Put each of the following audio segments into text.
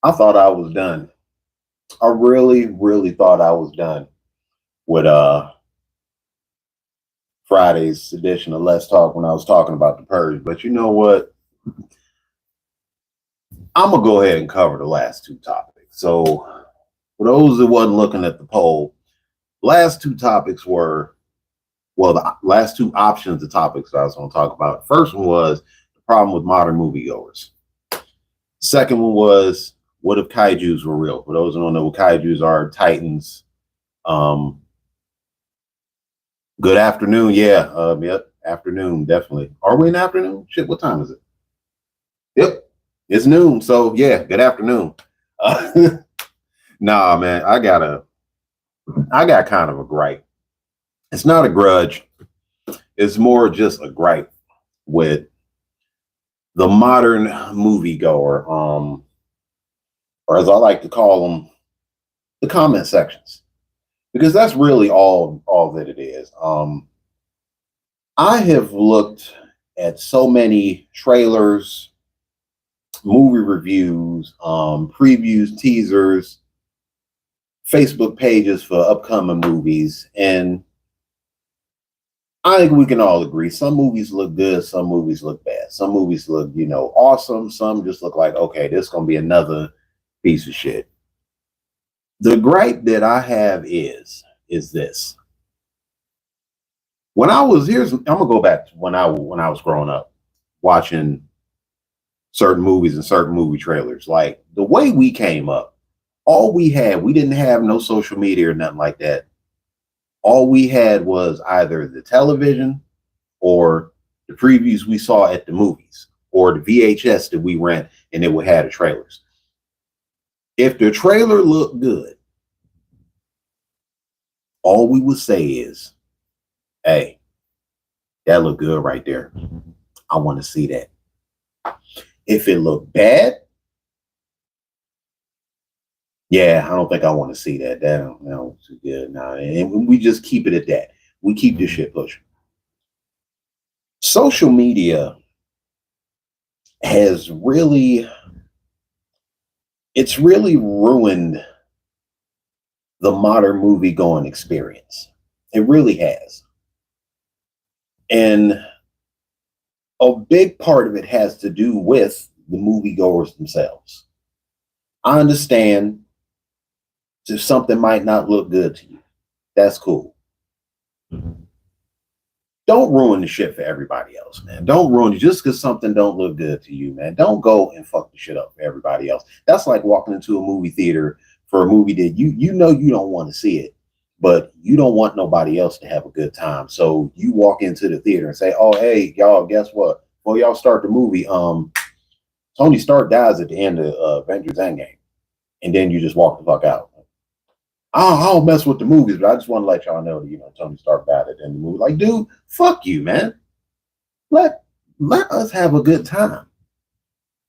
I thought I was done. I really, really thought I was done with Friday's edition of Let's Talk when I was talking about the purge. But you know what? I'm gonna go ahead and cover the last two topics. So for those that wasn't looking at the poll, last two topics were the last two options of topics that I was going to talk about. First one was the problem with modern moviegoers. Second one was what if kaijus were real? For those who don't know what kaijus are, titans. Good afternoon. Yeah. Yep. Afternoon. Definitely. Are we in afternoon? Shit. What time is it? Yep. It's noon. So yeah. Good afternoon. Nah, man. I got kind of a gripe. It's not a grudge. It's more just a gripe with the modern moviegoer, or as I like to call them, the comment sections, because that's really all that it is. I have looked at so many trailers, movie reviews, previews, teasers, Facebook pages for upcoming movies, and I think we can all agree some movies look good, some movies look bad. Some movies look, awesome. Some just look like, okay, this is going to be another piece of shit. The gripe that I have is this. When I was I'm gonna go back to when I was growing up, watching certain movies and certain movie trailers. Like the way we came up, we didn't have no social media or nothing like that. All we had was either the television or the previews we saw at the movies or the VHS that we rent, and it would have the trailers. If the trailer looked good, all we would say is, hey, that looked good right there. I want to see that. If it looked bad, yeah, I don't think I want to see that. That don't too good. Nah, and we just keep it at that. We keep this shit pushing. Social media has really ruined the modern movie going experience. It really has. And a big part of it has to do with the moviegoers themselves. I understand if something might not look good to you. That's cool. Don't ruin the shit for everybody else, man. Don't ruin it just because something don't look good to you, man. Don't go and fuck the shit up for everybody else. That's like walking into a movie theater for a movie that you know you don't want to see it, but you don't want nobody else to have a good time. So you walk into the theater and say, "Oh, hey, y'all, guess what? Well, y'all start the movie. Tony Stark dies at the end of Avengers Endgame," and then you just walk the fuck out. I don't mess with the movies, but I just want to let y'all know that Tony Stark died at the end of the movie. Like, dude, fuck you, man. Let us have a good time.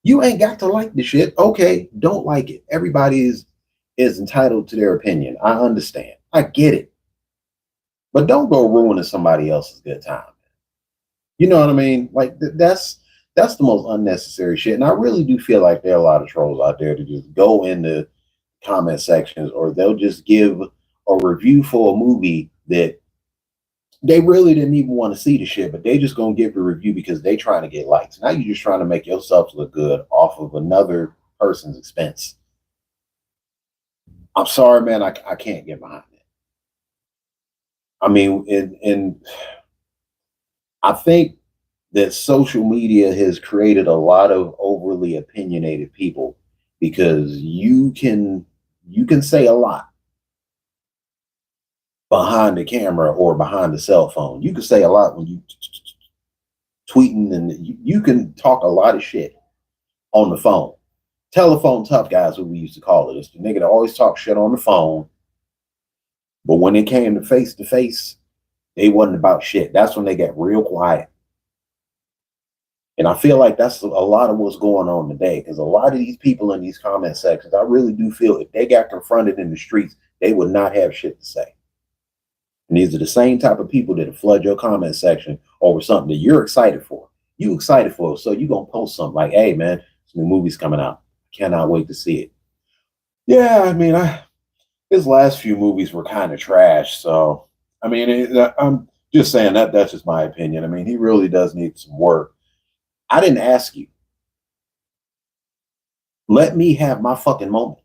You ain't got to like the shit. Okay, don't like it. Everybody is entitled to their opinion. I understand. I get it. But don't go ruining somebody else's good time. You know what I mean? Like that's the most unnecessary shit. And I really do feel like there are a lot of trolls out there to just go into comment sections, or they'll just give a review for a movie that they really didn't even want to see the shit, but they just gonna give a review because they trying to get likes. Now you're just trying to make yourself look good off of another person's expense. I'm sorry, man. I can't get behind it. I mean, and I think that social media has created a lot of overly opinionated people, because you can say a lot behind the camera or behind the cell phone. You can say a lot when you tweeting, and you can talk a lot of shit on the phone. Telephone tough guys, what we used to call it. It's the nigga that always talk shit on the phone, but when it came to face, they wasn't about shit. That's when they get real quiet. And I feel like that's a lot of what's going on today, because a lot of these people in these comment sections, I really do feel if they got confronted in the streets, they would not have shit to say. And these are the same type of people that flood your comment section over something that you're excited for. You excited for it, so you're going to post something like, hey, man, this new movie's coming out. Cannot wait to see it. Yeah, I mean, his last few movies were kind of trash. So, I mean, I'm just saying that that's just my opinion. I mean, he really does need some work. I didn't ask you. Let me have my fucking moment.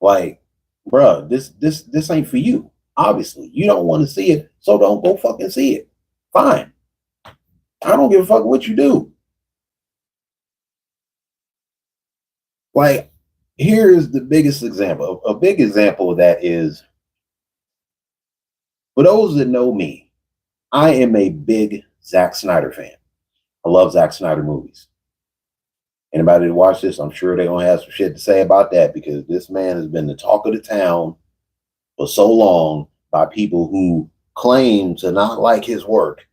Like, bruh, this ain't for you. Obviously, you don't want to see it, so don't go fucking see it. Fine. I don't give a fuck what you do. Like, here is the biggest example. A big example of that is for those that know me, I am a big Zack Snyder fan. I love Zack Snyder movies. Anybody that watch this, I'm sure they're gonna have some shit to say about that because this man has been the talk of the town for so long by people who claim to not like his work.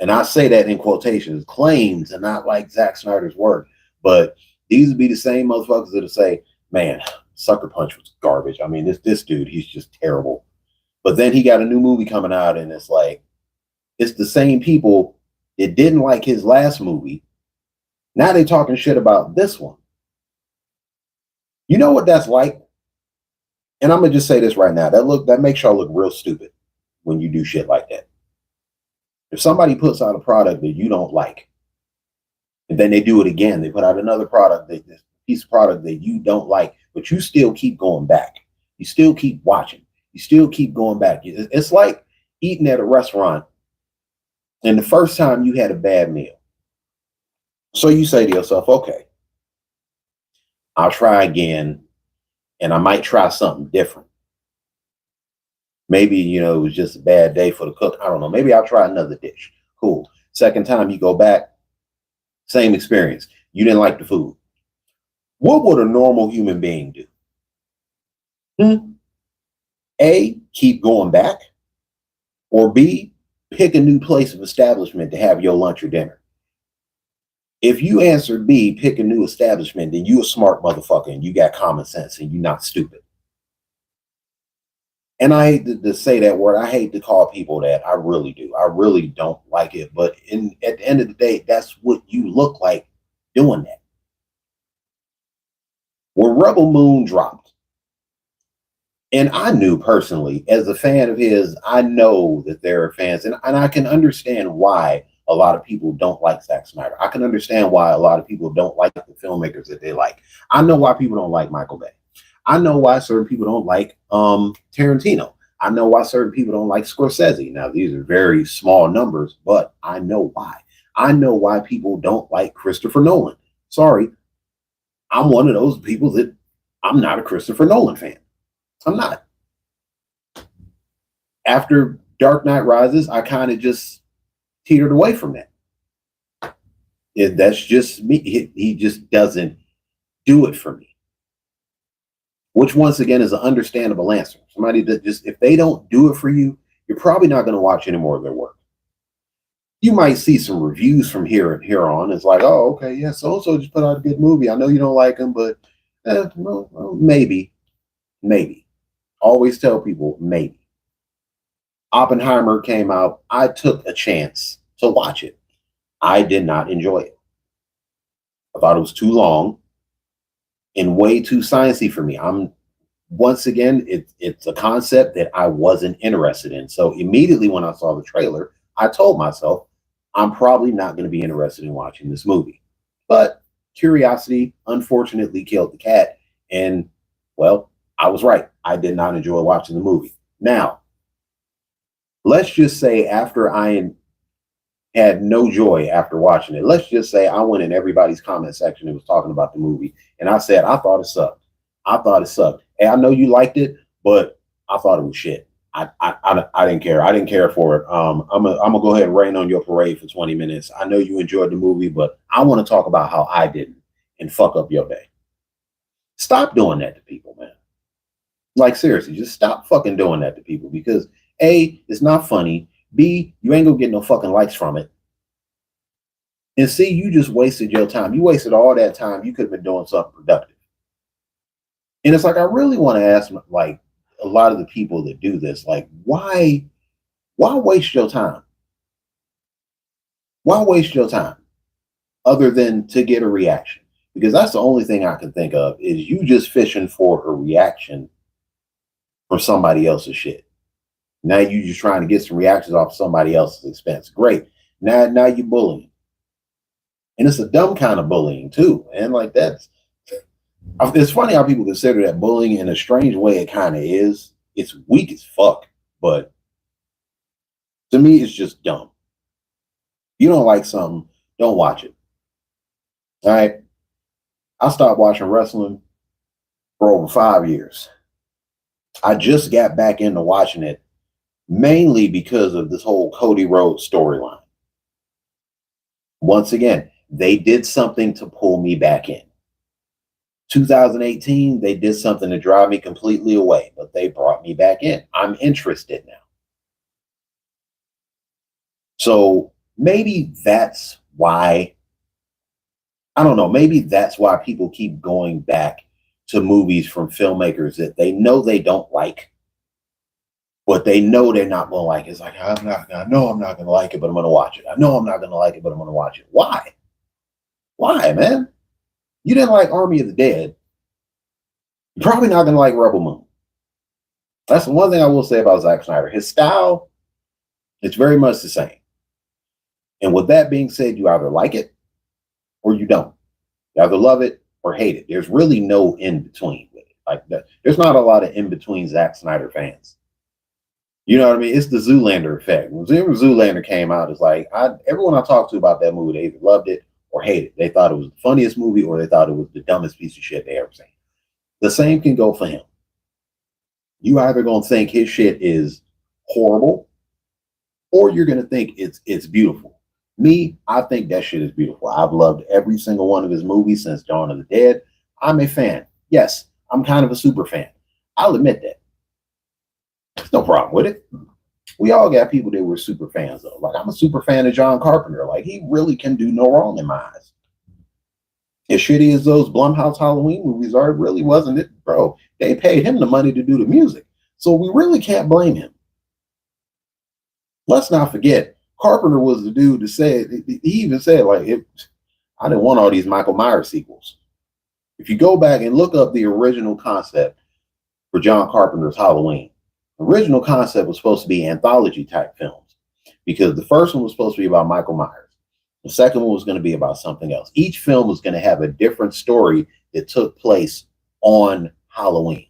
And I say that in quotations, claim to not like Zack Snyder's work. But these would be the same motherfuckers that'll say, man, Sucker Punch was garbage. I mean, this dude, he's just terrible. But then he got a new movie coming out, and it's like, it's the same people that didn't like his last movie. Now they talking shit about this one. You know what that's like? And I'm gonna just say this right now. That makes y'all look real stupid when you do shit like that. If somebody puts out a product that you don't like, and then they do it again, they put out another product, this piece of product that you don't like, but you still keep going back. You still keep watching. You still keep going back. It's like eating at a restaurant, and the first time you had a bad meal. So you say to yourself, okay, I'll try again, and I might try something different. Maybe, it was just a bad day for the cook. I don't know. Maybe I'll try another dish. Cool. Second time you go back, same experience. You didn't like the food. What would a normal human being do? A, keep going back, or B, pick a new place of establishment to have your lunch or dinner. If you answered B, pick a new establishment, then you a smart motherfucker and you got common sense and you're not stupid. And I hate to say that word. I hate to call people that. I really do. I really don't like it. But at the end of the day, that's what you look like doing that. When Rebel Moon dropped, and I knew personally, as a fan of his, I know that there are fans, and I can understand why a lot of people don't like Zack Snyder. I can understand why a lot of people don't like the filmmakers that they like. I know why people don't like Michael Bay. I know why certain people don't like Tarantino. I know why certain people don't like Scorsese. Now, these are very small numbers, but I know why. I know why people don't like Christopher Nolan. Sorry, I'm one of those people that I'm not a Christopher Nolan fan. I'm not. After Dark Knight Rises, I kind of just teetered away from that. That's just me. He just doesn't do it for me. Which once again is an understandable answer. Somebody that just, if they don't do it for you, you're probably not going to watch any more of their work. You might see some reviews from here on. It's like, oh, okay, yeah, so just put out a good movie. I know you don't like him, but well, maybe. Always tell people maybe. Oppenheimer came out. I took a chance to watch it. I did not enjoy it. I thought it was too long and way too sciencey for me. Once again, it's a concept that I wasn't interested in. So immediately when I saw the trailer, I told myself, I'm probably not going to be interested in watching this movie. But curiosity unfortunately killed the cat. And well, I was right. I did not enjoy watching the movie. Now, let's just say after I had no joy after watching it, let's just say I went in everybody's comment section and was talking about the movie. And I said, I thought it sucked. I thought it sucked. Hey, I know you liked it, but I thought it was shit. I didn't care. I didn't care for it. I'm gonna go ahead and rain on your parade for 20 minutes. I know you enjoyed the movie, but I want to talk about how I didn't and fuck up your day. Stop doing that to people, man. Like seriously, just stop fucking doing that to people because A, it's not funny. B, you ain't gonna get no fucking likes from it. And C, you just wasted your time. You wasted all that time. You could have been doing something productive. And it's like I really want to ask, like a lot of the people that do this, like why waste your time? Why waste your time other than to get a reaction? Because that's the only thing I can think of is you just fishing for a reaction for somebody else's shit. Now you just trying to get some reactions off somebody else's expense. Great. Now you bullying. And it's a dumb kind of bullying too. And like it's funny how people consider that bullying. In a strange way it kind of is. It's weak as fuck. But to me, it's just dumb. You don't like something, don't watch it. All right. I stopped watching wrestling for over 5 years. I just got back into watching it mainly because of this whole Cody Rhodes storyline. Once again, they did something to pull me back in. 2018, they did something to drive me completely away, but they brought me back in. I'm interested now. So maybe that's why, I don't know, maybe that's why people keep going back to movies from filmmakers that they know they don't like, but they know they're not going to like it. It's like, I know I'm not going to like it, but I'm going to watch it. I know I'm not going to like it, but I'm going to watch it. Why? Why, man? You didn't like Army of the Dead. You're probably not going to like Rebel Moon. That's the one thing I will say about Zack Snyder. His style, it's very much the same. And with that being said, you either like it or you don't. You either love it or hate it. There's really no in between with it. Like that, there's not a lot of in between Zack Snyder fans. You know what I mean? It's the Zoolander effect. When Zoolander came out, it's like everyone I talked to about that movie, they either loved it or hated it. They thought it was the funniest movie or they thought it was the dumbest piece of shit they ever seen. The same can go for him. You either gonna think his shit is horrible or you're gonna think it's beautiful. Me, I think that shit is beautiful. I've loved every single one of his movies since Dawn of the Dead. I'm a fan. Yes, I'm kind of a super fan. I'll admit that. There's no problem with it. We all got people that we're super fans of. Like, I'm a super fan of John Carpenter. Like, he really can do no wrong in my eyes. As shitty as those Blumhouse Halloween movies are, it really wasn't it, bro. They paid him the money to do the music. So we really can't blame him. Let's not forget, Carpenter was the dude that said, he even said, like, I didn't want all these Michael Myers sequels. If you go back and look up the original concept for John Carpenter's Halloween, the original concept was supposed to be anthology type films because the first one was supposed to be about Michael Myers. The second one was going to be about something else. Each film was going to have a different story that took place on Halloween.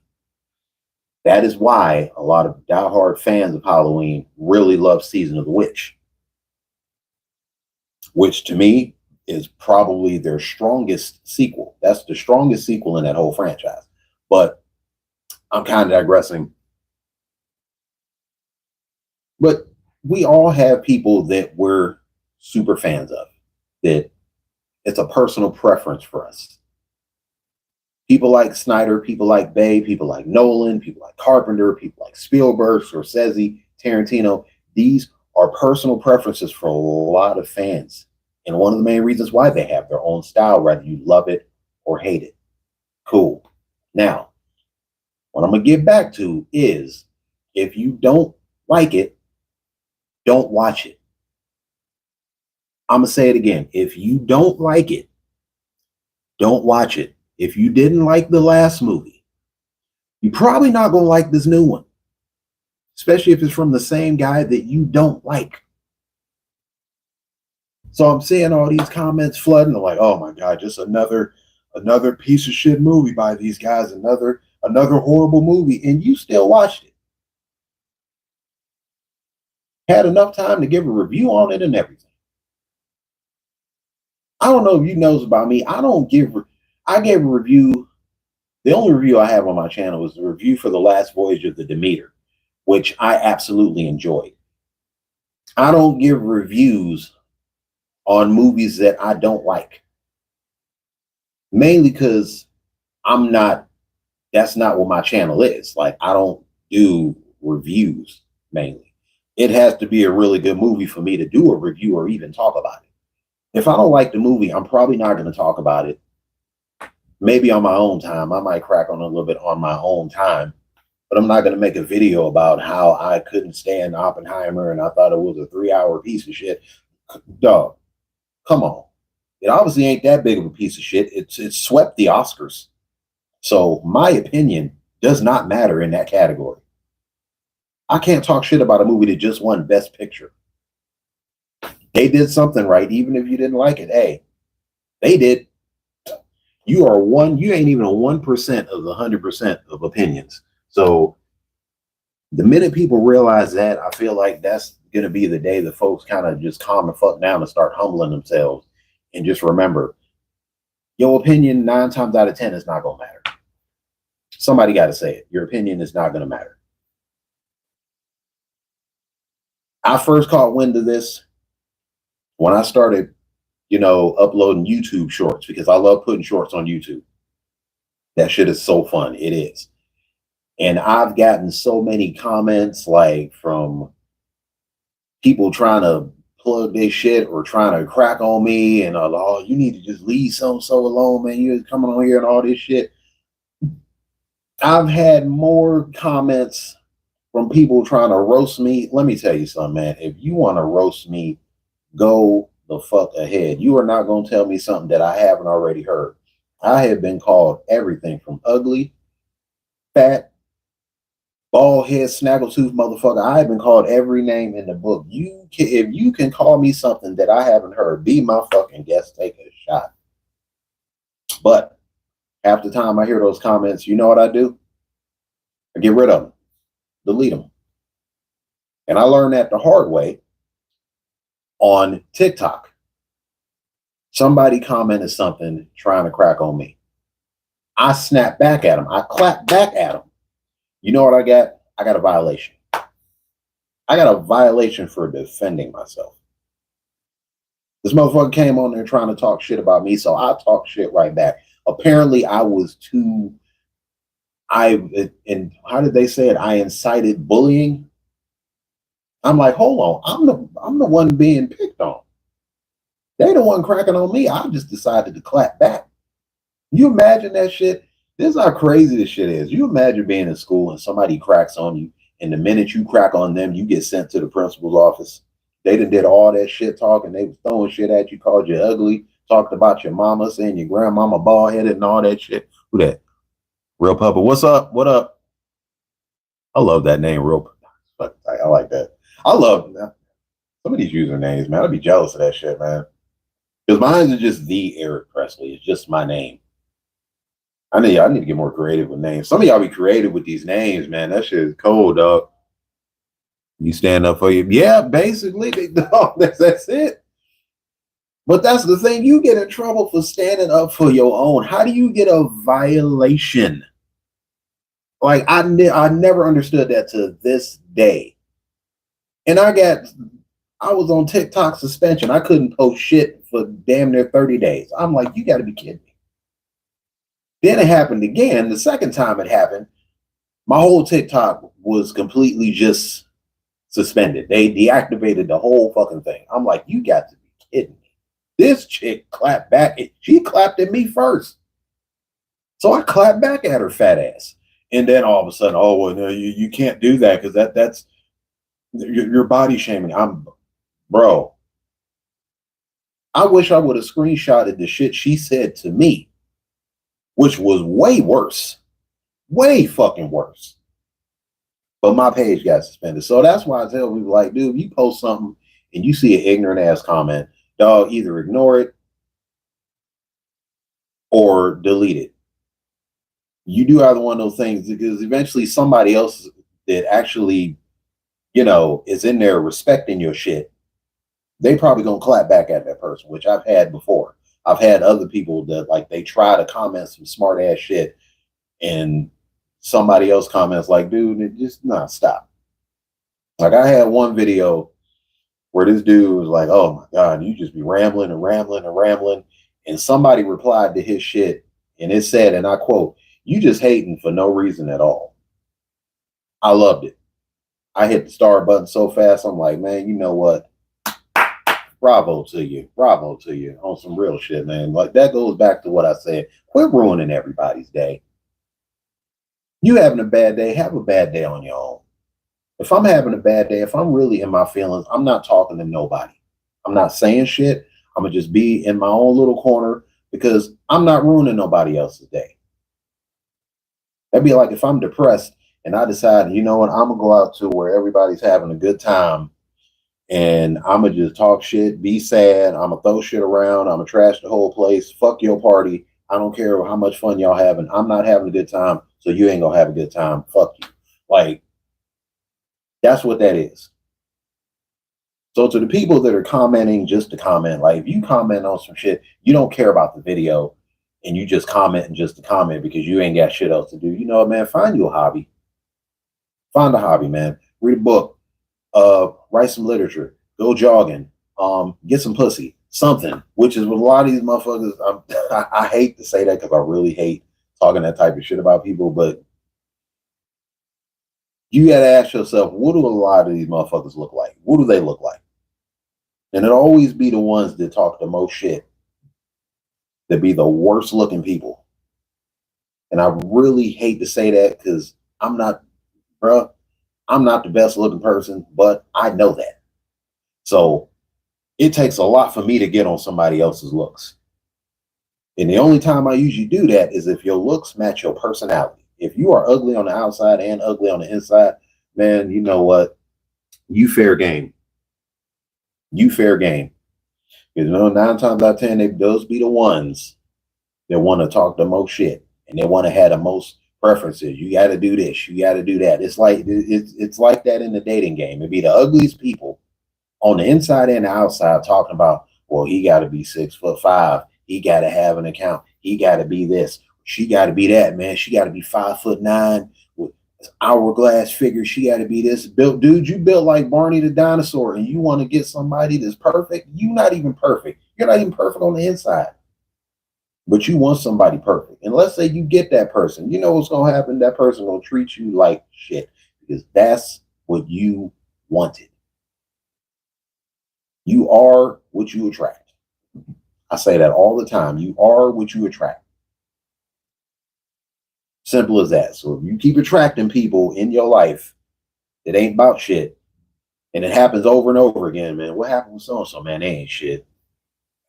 That is why a lot of diehard fans of Halloween really love Season of the Witch, which to me is probably their strongest sequel. That's the strongest sequel in that whole franchise. But I'm kind of digressing. But we all have people that we're super fans of, that it's a personal preference for us. People like Snyder, people like Bay, people like Nolan, people like Carpenter, people like Spielberg, Scorsese, Tarantino. These are personal preferences for a lot of fans. And one of the main reasons why they have their own style, whether you love it or hate it. Cool. Now, what I'm going to get back to is if you don't like it, don't watch it. I'm going to say it again. If you don't like it, don't watch it. If you didn't like the last movie, you're probably not going to like this new one, especially if it's from the same guy that you don't like. So I'm seeing all these comments flooding. I'm like, oh my God, just another piece of shit movie by these guys, another horrible movie, and you still watched it. Had enough time to give a review on it and everything. I don't know if you knows about me. I gave a review. The only review I have on my channel was the review for The Last Voyage of the Demeter, which I absolutely enjoyed. I don't give reviews on movies that I don't like. Mainly because that's not what my channel is. Like, I don't do reviews mainly. It has to be a really good movie for me to do a review or even talk about it. If I don't like the movie, I'm probably not going to talk about it. Maybe on my own time. I might crack on a little bit on my own time, but I'm not going to make a video about how I couldn't stand Oppenheimer and I thought it was a 3-hour piece of shit. Dog, come on. It obviously ain't that big of a piece of shit. It's swept the Oscars. So my opinion does not matter in that category. I can't talk shit about a movie that just won Best Picture. They did something right, even if you didn't like it. Hey, they did. You ain't even a 1% of the 100% of opinions. So the minute people realize that, I feel like that's going to be the day the folks kind of just calm the fuck down and start humbling themselves. And just remember, your opinion 9 times out of 10 is not going to matter. Somebody got to say it. Your opinion is not going to matter. I first caught wind of this when I started, uploading YouTube shorts, because I love putting shorts on YouTube. That shit is so fun. It is. And I've gotten so many comments, like from people trying to plug their shit or trying to crack on me, and oh, you need to just leave so alone, man. You're coming on here and all this shit. I've had more comments from people trying to roast me. Let me tell you something, man. If you want to roast me, go the fuck ahead. You are not going to tell me something that I haven't already heard. I have been called everything from ugly, fat, bald head, snaggletooth motherfucker. I have been called every name in the book. If you can call me something that I haven't heard, be my fucking guest, take a shot. But half the time I hear those comments, you know what I do? I get rid of them, delete them. And I learned that the hard way on TikTok. Somebody commented something trying to crack on me. I snap back at them. I clap back at them. You know what I got? I got a violation. I got a violation for defending myself. This motherfucker came on there trying to talk shit about me, so I talk shit right back. Apparently, I was too. And how did they say it? I incited bullying. I'm like, hold on, I'm the one being picked on. They the one cracking on me. I just decided to clap back. You imagine that shit? This is how crazy this shit is. You imagine being in school and somebody cracks on you, and the minute you crack on them, you get sent to the principal's office. They did all that shit talking. They was throwing shit at you, called you ugly, talked about your mama, saying your grandmama bald headed and all that shit. Who that? Real Puppa. What's up? What up? I love that name, Real Puppa. I like that. I love some of these usernames, man. I'd be jealous of that shit, man. Because mine is just the Eric Presley. It's just my name. I need to get more creative with names. Some of y'all be creative with these names, man. That shit is cold, dog. You stand up for you. Yeah, basically, dog, that's it. But that's the thing. You get in trouble for standing up for your own. How do you get a violation? Like, I never understood that to this day. And I was on TikTok suspension. I couldn't post shit for damn near 30 days. I'm like, you got to be kidding me. Then it happened again. The second time it happened, my whole TikTok was completely just suspended. They deactivated the whole fucking thing. I'm like, you got to be kidding me. This chick clapped back. She clapped at me first. So I clapped back at her fat ass. And then all of a sudden, oh, well, no, you can't do that because that's your body shaming. Bro, I wish I would have screenshotted the shit she said to me, which was way worse. Way fucking worse. But my page got suspended. So that's why I tell people, like, dude, if you post something and you see an ignorant ass comment, dog, either ignore it or delete it. You do either one of those things, because eventually somebody else that actually, is in there respecting your shit, they probably gonna clap back at that person, which I've had before. I've had other people that, like, they try to comment some smart ass shit and somebody else comments like, dude, just stop. Like, I had one video where this dude was like, oh my God, you just be rambling and rambling and rambling. And somebody replied to his shit and it said, and I quote, "You just hating for no reason at all." I loved it. I hit the star button so fast. I'm like, man, you know what? Bravo to you. Bravo to you on some real shit, man. Like, that goes back to what I said. Quit ruining everybody's day. You having a bad day, have a bad day on your own. If I'm having a bad day, if I'm really in my feelings, I'm not talking to nobody. I'm not saying shit. I'm gonna just be in my own little corner because I'm not ruining nobody else's day. That'd be like if I'm depressed and I decide, you know what, I'm gonna go out to where everybody's having a good time and I'm gonna just talk shit, be sad, I'm gonna throw shit around, I'm gonna trash the whole place, fuck your party. I don't care how much fun y'all having. I'm not having a good time, so you ain't gonna have a good time. Fuck you. Like, that's what that is. So to the people that are commenting just to comment, like if you comment on some shit, you don't care about the video and you just comment and just to comment because you ain't got shit else to do. You know what, man? Find you a hobby. Find a hobby, man. Read a book. Write some literature. Go jogging. Get some pussy. Something. Which is what a lot of these motherfuckers. I hate to say that because I really hate talking that type of shit about people, but you got to ask yourself, what do a lot of these motherfuckers look like? What do they look like? And it'll always be the ones that talk the most shit, that be the worst looking people. And I really hate to say that because I'm not, bro, I'm not the best looking person, but I know that. So it takes a lot for me to get on somebody else's looks. And the only time I usually do that is if your looks match your personality. If you are ugly on the outside and ugly on the inside, man, you know what? You fair game. You fair game. Because 9 times out of 10, those be the ones that want to talk the most shit and they want to have the most preferences. You got to do this. You got to do that. It's like that in the dating game. It'd be the ugliest people on the inside and the outside talking about, well, he got to be 6'5". He got to have an account. He got to be this. She got to be that, man. She got to be 5'9" with hourglass figure. She got to be this. Built, dude, you built like Barney the dinosaur, and you want to get somebody that's perfect. You're not even perfect. You're not even perfect on the inside. But you want somebody perfect. And let's say you get that person. You know what's going to happen? That person going to treat you like shit because that's what you wanted. You are what you attract. I say that all the time. You are what you attract. Simple as that. So if you keep attracting people in your life that ain't about shit, and it happens over and over again, man, what happened with so-and-so? Man, they ain't shit.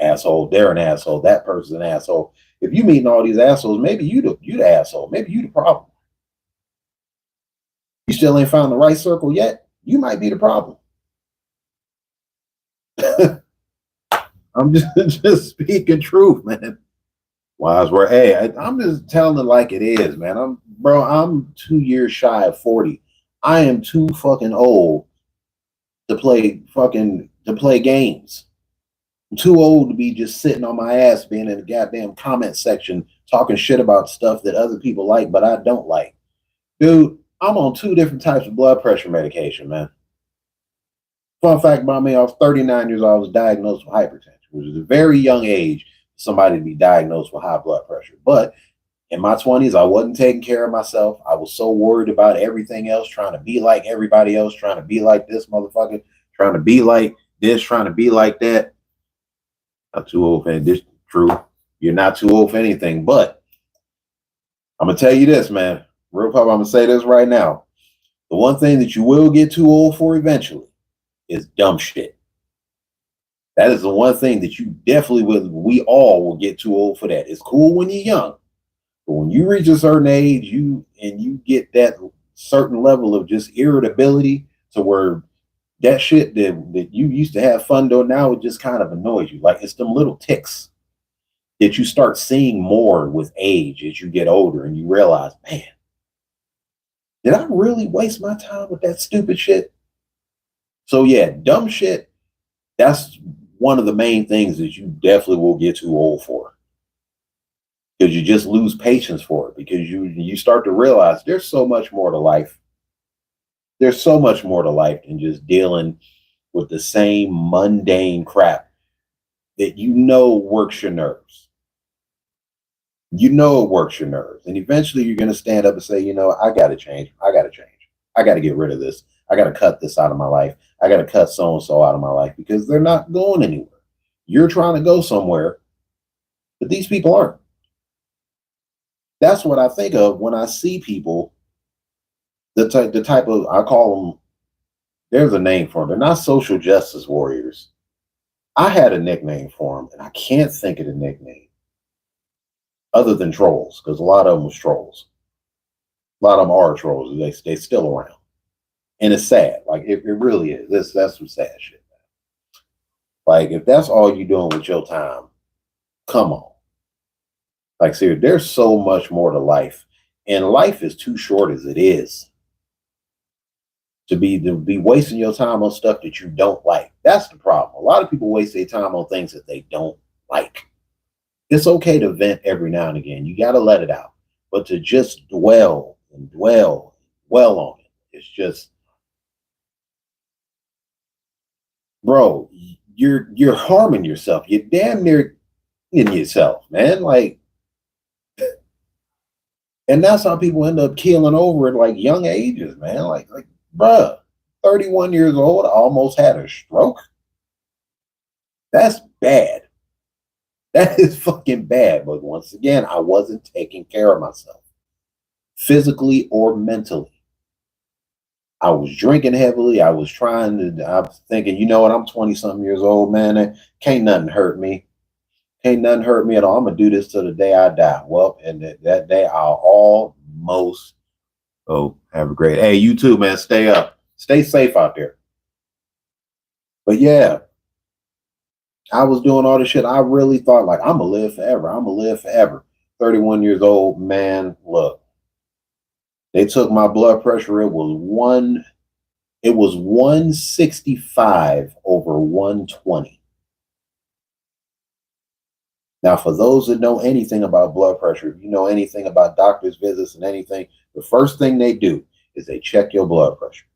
Asshole. They're an asshole. That person's an asshole. If you meeting all these assholes, maybe you the asshole. Maybe you the problem. You still ain't found the right circle yet. You might be the problem. I'm just speaking truth, man. Wise word. Hey, I'm just telling it like it is, man. I'm 2 years shy of 40. I am too fucking old to play games. I'm too old to be just sitting on my ass being in the goddamn comment section talking shit about stuff that other people like, but I don't like. Dude, I'm on 2 different types of blood pressure medication, man. Fun fact about me, I was 39 years old. I was diagnosed with hypertension, which is a very young age for somebody to be diagnosed with high blood pressure. But in my 20s, I wasn't taking care of myself. I was so worried about everything else, trying to be like everybody else, trying to be like this motherfucker, trying to be like this, trying to be like that. Not too old for this. True. You're not too old for anything. But I'm going to tell you this, man. Real pop, I'm going to say this right now. The one thing that you will get too old for eventually is dumb shit. That is the one thing that you definitely will. We all will get too old for that. It's cool when you're young, but when you reach a certain age, you get that certain level of just irritability to where that shit that you used to have fun doing now, it just kind of annoys you. Like it's them little ticks that you start seeing more with age as you get older, and you realize, man, did I really waste my time with that stupid shit? So yeah, dumb shit, that's one of the main things that you definitely will get too old for. Because you just lose patience for it. Because you start to realize there's so much more to life. There's so much more to life than just dealing with the same mundane crap that you know works your nerves. You know it works your nerves. And eventually you're going to stand up and say, you know, I got to change. I got to change. I got to get rid of this. I got to cut this out of my life. I got to cut so-and-so out of my life because they're not going anywhere. You're trying to go somewhere, but these people aren't. That's what I think of when I see people, the type of, I call them, there's a name for them. They're not social justice warriors. I had a nickname for him, and I can't think of the nickname other than trolls, because a lot of them was trolls. A lot of them are trolls. They still around, and it's sad. Like it really is. That's some sad shit. Like if that's all you doing with your time, come on. Like seriously, there's so much more to life, and life is too short as it is to be wasting your time on stuff that you don't like. That's the problem. A lot of people waste their time on things that they don't like. It's okay to vent every now and again. You got to let it out, but to just dwell on it, it's just, bro. You're harming yourself. You're damn near in yourself, man. Like, and that's how people end up keeling over at like young ages, man. Like, bruh, 31 years old, I almost had a stroke. That's bad. That is fucking bad. But once again, I wasn't taking care of myself, physically or mentally. I was drinking heavily. I was I was thinking, you know what? I'm 20 something years old, man. Can't nothing hurt me. Can't nothing hurt me at all. I'm going to do this till the day I die. Well, and that day I'll almost. Oh, have a great. Hey, you too, man. Stay up. Stay safe out there. But yeah, I was doing all this shit. I really thought like I'm gonna live forever. I'm gonna live forever. 31 years old, man. Look, they took my blood pressure. It was 165 over 120. Now, for those that know anything about blood pressure, if you know anything about doctor's visits and anything, the first thing they do is they check your blood pressure.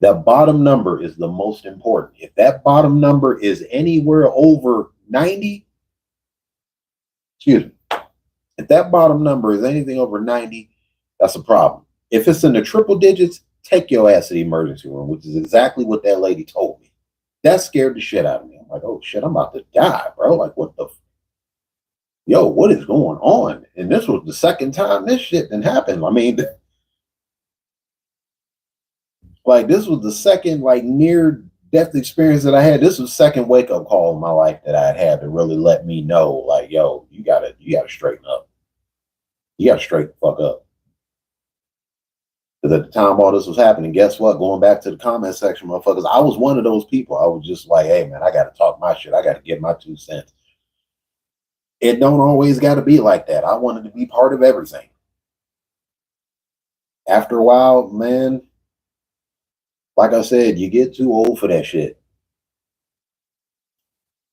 That bottom number is the most important. If that bottom number is anywhere over 90, excuse me, if that bottom number is anything over 90, that's a problem. If it's in the triple digits, take your ass to the emergency room, which is exactly what that lady told me. That scared the shit out of me. I'm like, oh shit, I'm about to die, bro. Like, yo, what is going on? And this was the second time this shit didn't happen. I mean, like this was the second like near death experience that I had. This was the second wake up call in my life that I had to really let me know, like, yo, you gotta straighten up. You gotta straighten the fuck up. Because at the time all this was happening, guess what? Going back to the comment section, motherfuckers, I was one of those people. I was just like, hey man, I gotta talk my shit. I gotta get my 2 cents. It don't always gotta be like that. I wanted to be part of everything. After a while, man, like I said, you get too old for that shit.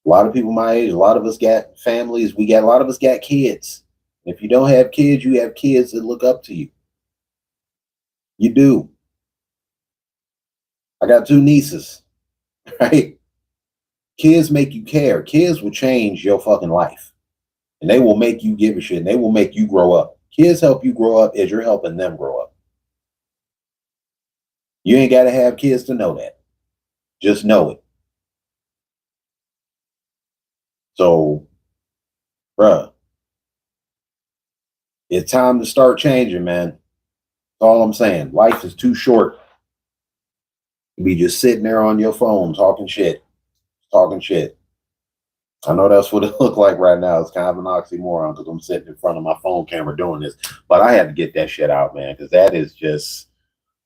A lot of people my age, a lot of us got families. A lot of us got kids. If you don't have kids, you have kids that look up to you. You do. I got 2 nieces, right? Kids make you care. Kids will change your fucking life. And they will make you give a shit. And they will make you grow up. Kids help you grow up as you're helping them grow up. You ain't got to have kids to know that. Just know it. So, bruh, it's time to start changing, man. That's all I'm saying. Life is too short to be just sitting there on your phone talking shit. Talking shit. I know that's what it looked like right now. It's kind of an oxymoron because I'm sitting in front of my phone camera doing this. But I had to get that shit out, man, because that is just,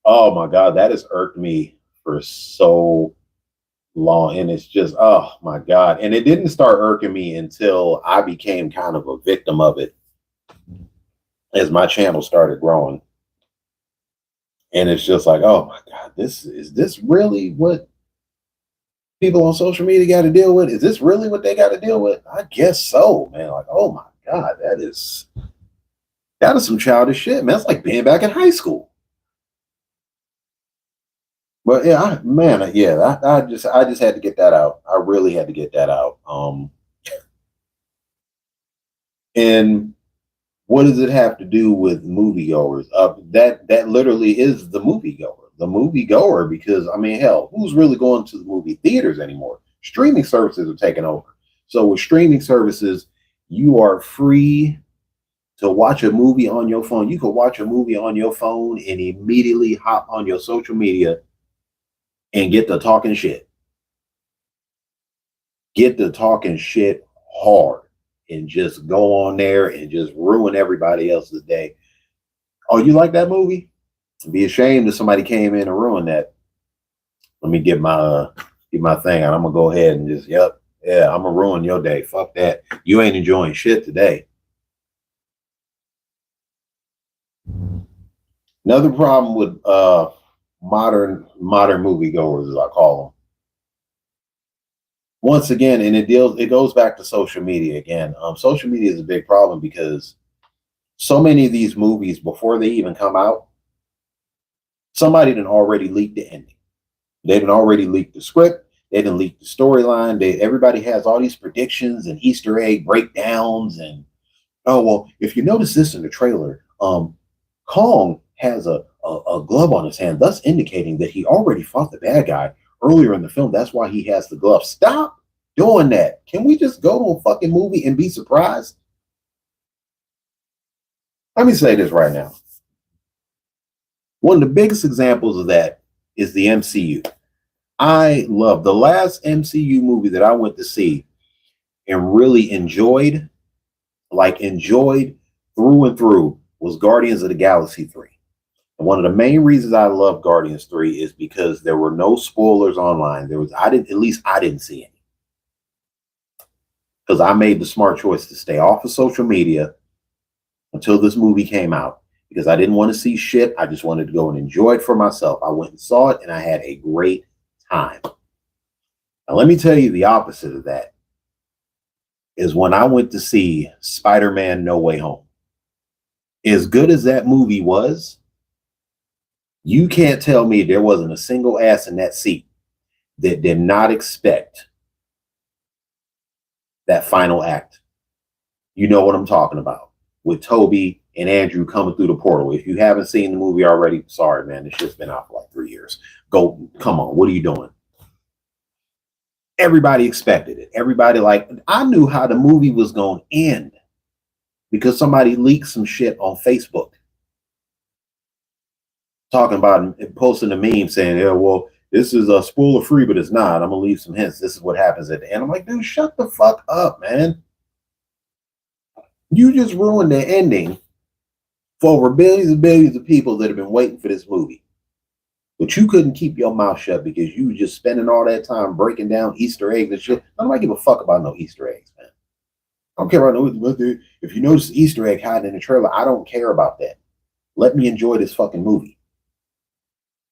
oh my God, that has irked me for so long. And it's just, oh my God. And it didn't start irking me until I became kind of a victim of it as my channel started growing. And it's just like, oh my God, is this really what people on social media got to deal with? Is this really what they got to deal with? I guess so, man. Like, oh my God, that is some childish shit, man. It's like being back in high school. But yeah, I just had to get that out. I really had to get that out. And what does it have to do with moviegoers? That literally is the moviegoer. Because I mean, hell, who's really going to the movie theaters anymore? Streaming services are taking over. So with streaming services, you are free to watch a movie on your phone. You can watch a movie on your phone and immediately hop on your social media and get to talking shit. get to talking shit hard and just go on there and just ruin everybody else's day. Oh, you like that movie? Be ashamed if somebody came in and ruined that. Let me get my thing out. I'm gonna go ahead and just, yep, yeah, I'm gonna ruin your day. Fuck that. You ain't enjoying shit today. Another problem with modern moviegoers, as I call them. Once again, and it goes back to social media again. Social media is a big problem because so many of these movies, before they even come out, somebody done already leaked the ending. They done already leaked the script. They done leaked the storyline. Everybody has all these predictions and Easter egg breakdowns. And oh well, if you notice this in the trailer, Kong has a glove on his hand, thus indicating that he already fought the bad guy earlier in the film. That's why he has the glove. Stop doing that. Can we just go to a fucking movie and be surprised? Let me say this right now. One of the biggest examples of that is the MCU. I love the last MCU movie that I went to see and really enjoyed through and through, was Guardians of the Galaxy 3. And one of the main reasons I love Guardians 3 is because there were no spoilers online. I didn't see any. Because I made the smart choice to stay off of social media until this movie came out. Because I didn't want to see shit. I just wanted to go and enjoy it for myself. I went and saw it and I had a great time. Now let me tell you the opposite of that is when I went to see Spider-Man No Way Home. As good as that movie was, you can't tell me there wasn't a single ass in that seat that did not expect that final act. You know what I'm talking about, with Toby and Andrew coming through the portal. If you haven't seen the movie already, sorry, man, this shit's been out for like 3 years. Go, come on, what are you doing? Everybody expected it. Everybody, I knew how the movie was going to end because somebody leaked some shit on Facebook. Talking about it, posting a meme saying, yeah, well, this is a spoiler free, but it's not. I'm going to leave some hints. This is what happens at the end. I'm like, dude, shut the fuck up, man. You just ruined the ending for over billions and billions of people that have been waiting for this movie. But you couldn't keep your mouth shut because you were just spending all that time breaking down Easter eggs and shit. I don't give a fuck about no Easter eggs, man. I don't care about no. If you notice the Easter egg hiding in the trailer, I don't care about that. Let me enjoy this fucking movie.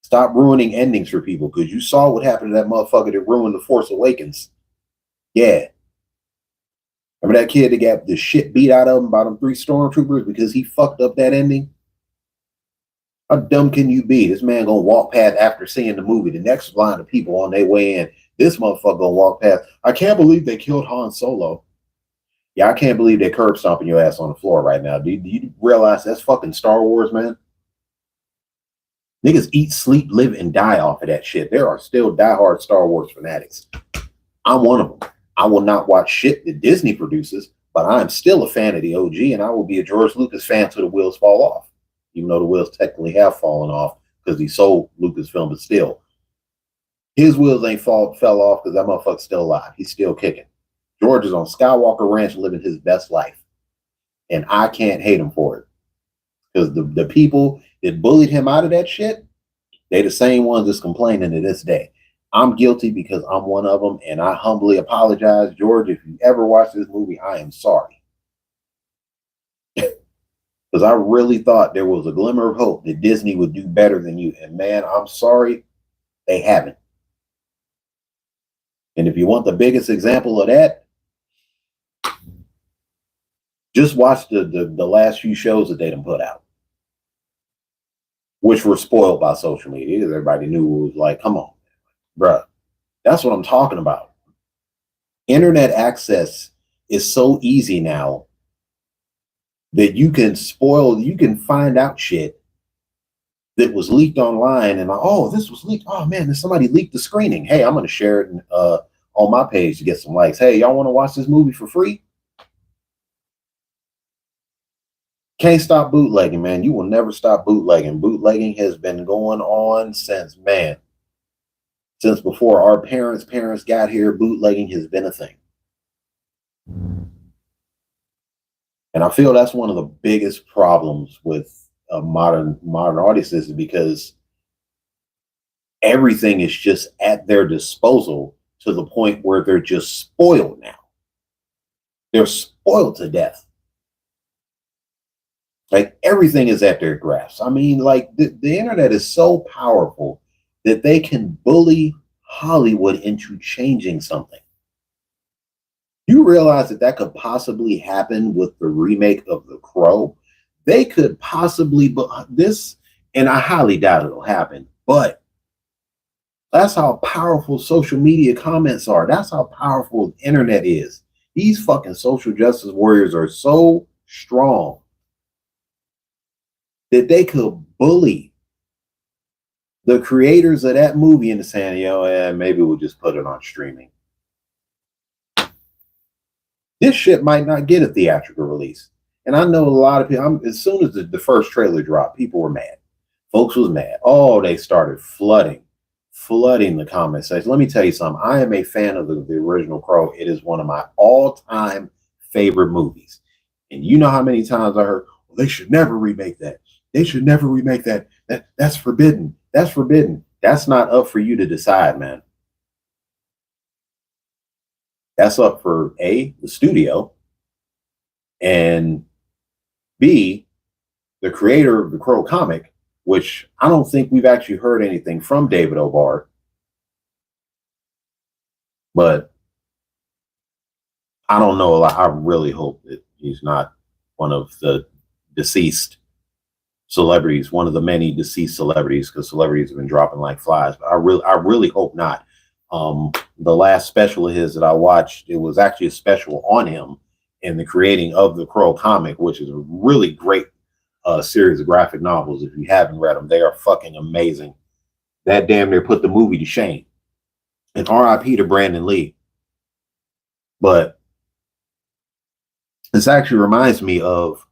Stop ruining endings for people because you saw what happened to that motherfucker that ruined The Force Awakens. Yeah. Remember that kid that got the shit beat out of him by them 3 stormtroopers because he fucked up that ending? How dumb can you be? This man gonna walk past after seeing the movie. The next line of people on their way in, this motherfucker gonna walk past. I can't believe they killed Han Solo. Yeah, I can't believe they're curb stomping your ass on the floor right now. Do you realize that's fucking Star Wars, man? Niggas eat, sleep, live, and die off of that shit. There are still diehard Star Wars fanatics. I'm one of them. I will not watch shit that Disney produces, but I'm still a fan of the OG, and I will be a George Lucas fan till the wheels fall off. Even though the wheels technically have fallen off because he sold Lucasfilm, but still, his wheels ain't fell off because that motherfucker's still alive. He's still kicking. George is on Skywalker Ranch living his best life, and I can't hate him for it because the people that bullied him out of that shit, they the same ones that's complaining to this day. I'm guilty because I'm one of them, and I humbly apologize, George. If you ever watch this movie, I am sorry. Because I really thought there was a glimmer of hope that Disney would do better than you. And man, I'm sorry, they haven't. And if you want the biggest example of that, just watch the last few shows that they done put out, which were spoiled by social media. Everybody knew it was like, come on, bruh. That's what I'm talking about. Internet access is so easy now that you can find out shit that was leaked online and oh, this was leaked. Oh man, somebody leaked the screening. Hey, I'm going to share it on my page to get some likes. Hey, y'all want to watch this movie for free? Can't stop bootlegging, man. You will never stop bootlegging. Bootlegging has been going on since Since before our parents got here, bootlegging has been a thing. And I feel that's one of the biggest problems with modern audiences, because everything is just at their disposal to the point where they're just spoiled now. They're spoiled to death. Like everything is at their grasp. I mean, like the internet is so powerful that they can bully Hollywood into changing something. You realize that that could possibly happen with the remake of The Crow? They could possibly, but this, and I highly doubt it'll happen, but that's how powerful social media comments are. That's how powerful the internet is. These fucking social justice warriors are so strong that they could bully the creators of that movie into saying, maybe we'll just put it on streaming. This shit might not get a theatrical release. And I know a lot of people, as soon as the first trailer dropped, people were mad. Folks was mad. Oh, they started flooding the comment section. Let me tell you something. I am a fan of the original Crow. It is one of my all-time favorite movies. And you know how many times I heard, well, they should never remake that. They should never remake that. That's forbidden. That's forbidden. That's not up for you to decide, man. That's up for A, the studio, and B, the creator of the Crow comic, which I don't think we've actually heard anything from David O'Barr. But I don't know. I really hope that he's not one of the deceased celebrities, one of the many deceased celebrities, because celebrities have been dropping like flies. But I really hope not. The last special of his that I watched, it was actually a special on him and the creating of the Crow comic, which is a really great series of graphic novels. If you haven't read them, they are fucking amazing. That damn near put the movie to shame. And RIP to Brandon Lee. But this actually reminds me of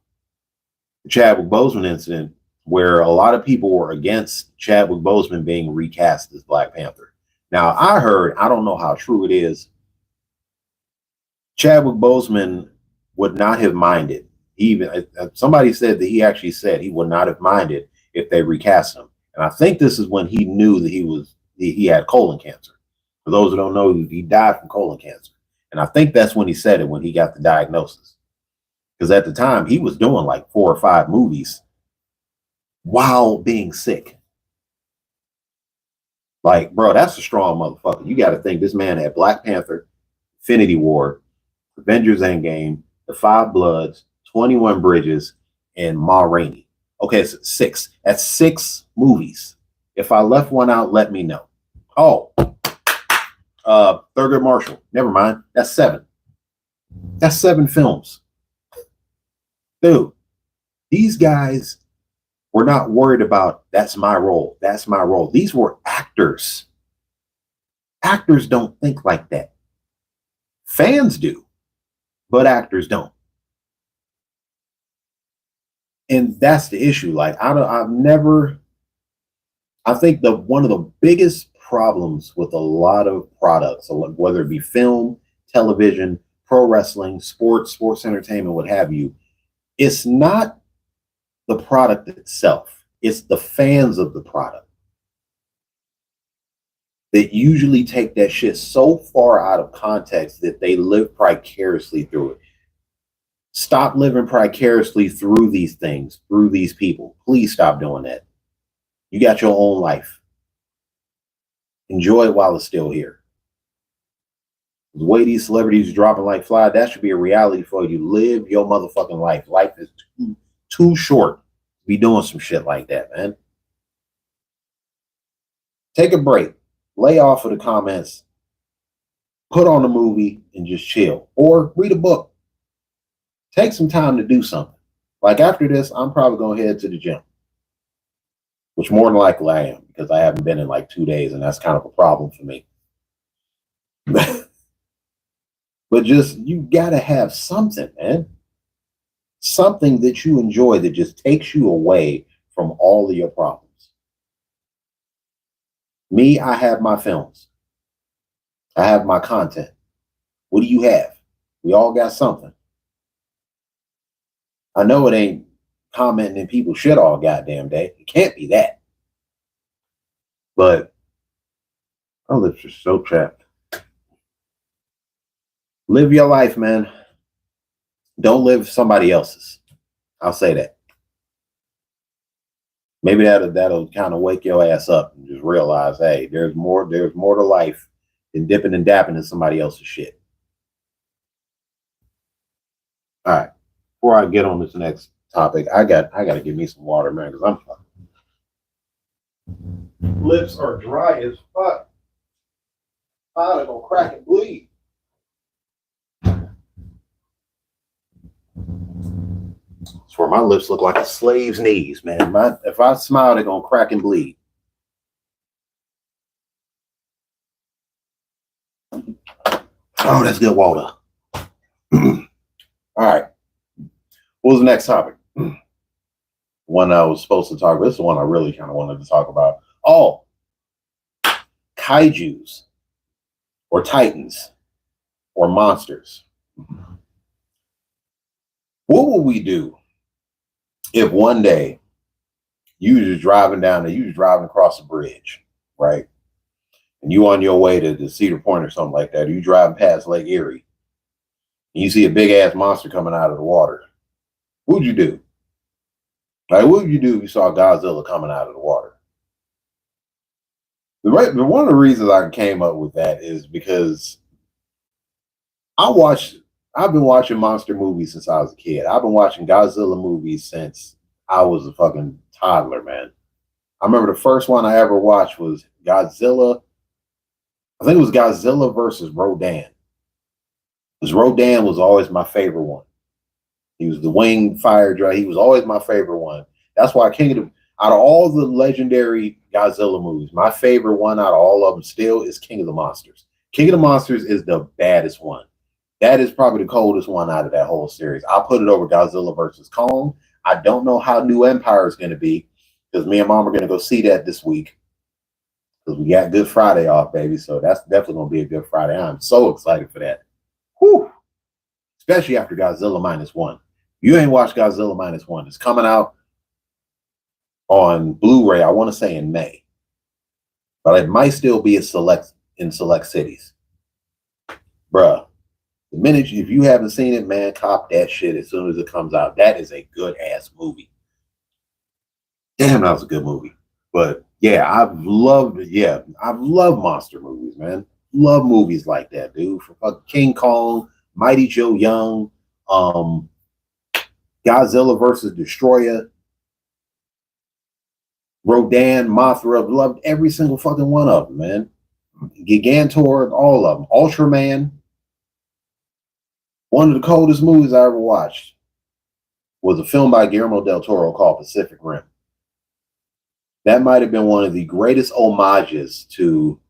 the Chadwick Boseman incident, where a lot of people were against Chadwick Boseman being recast as Black Panther. Now, I heard, I don't know how true it is, Chadwick Boseman would not have minded. Even somebody said that he actually said he would not have minded if they recast him. And I think this is when he knew that he had colon cancer. For those who don't know, he died from colon cancer. And I think that's when he said it, when he got the diagnosis. Because at the time, he was doing like 4 or 5 movies while being sick. Like, bro, that's a strong motherfucker. You got to think this man had Black Panther, Infinity War, Avengers Endgame, The Five Bloods, 21 Bridges, and Ma Rainey. Okay, so 6. That's 6 movies. If I left one out, let me know. Oh, Thurgood Marshall. Never mind. That's 7. That's 7 films. Dude, these guys were not worried about, that's my role. That's my role. These were actors. Actors don't think like that. Fans do, but actors don't. And that's the issue. Like, I think one of the biggest problems with a lot of products, whether it be film, television, pro wrestling, sports entertainment, what have you, it's not the product itself. It's the fans of the product that usually take that shit so far out of context that they live vicariously through it. Stop living vicariously through these things, through these people. Please stop doing that. You got your own life. Enjoy it while it's still here. The way these celebrities are dropping like fly, that should be a reality for you. Live your motherfucking life. Life is too short to be doing some shit like that, man. Take a break. Lay off of the comments. Put on a movie and just chill. Or read a book. Take some time to do something. Like after this, I'm probably going to head to the gym. Which more than likely I am, because I haven't been in like 2 days, and that's kind of a problem for me. But just, you got to have something, man. Something that you enjoy that just takes you away from all of your problems. Me, I have my films. I have my content. What do you have? We all got something. I know it ain't commenting in people's shit all goddamn day. It can't be that. But my lips are so chapped. Live your life, man. Don't live somebody else's. I'll say that. Maybe that'll kind of wake your ass up and just realize, hey, there's more to life than dipping and dapping in somebody else's shit. All right. Before I get on this next topic, I gotta give me some water, man, because lips are dry as fuck. They're gonna crack and bleed. Where my lips look like a slave's knees, man. If I smile, they're gonna crack and bleed. Oh, that's good water. All right. What was the next topic? One I was supposed to talk about. This is the one I really kind of wanted to talk about. Oh, kaijus or titans or monsters. What will we do if one day you just driving across the bridge, right? And you on your way to Cedar Point or something like that, or you driving past Lake Erie, and you see a big ass monster coming out of the water. What would you do? Like, what would you do if you saw Godzilla coming out of the water? One of the reasons I came up with that is because I've been watching monster movies since I was a kid. I've been watching Godzilla movies since I was a fucking toddler, man. I remember the first one I ever watched was Godzilla. I think it was Godzilla versus Rodan. Because Rodan was always my favorite one. He was the winged fire dragon. He was always my favorite one. That's why out of all the legendary Godzilla movies, my favorite one out of all of them still is King of the Monsters. King of the Monsters is the baddest one. That is probably the coldest one out of that whole series. I'll put it over Godzilla versus Kong. I don't know how New Empire is going to be because me and Mom are going to go see that this week because we got Good Friday off, baby. So that's definitely going to be a Good Friday. I'm so excited for that. Whew. Especially after Godzilla -1. You ain't watched Godzilla -1. It's coming out on Blu-ray, I want to say in May. But it might still be in select cities. Bruh. The minute if you haven't seen it, man, cop that shit as soon as it comes out. That is a good ass movie. Damn, that was a good movie. But yeah, I've loved monster movies, man. Love movies like that, dude. For fucking King Kong, Mighty Joe Young, Godzilla versus Destroyer, Rodan, Mothra. Loved every single fucking one of them, man. Gigantor, all of them. Ultraman. One of the coldest movies I ever watched was a film by Guillermo del Toro called Pacific Rim. That might have been one of the greatest homages to,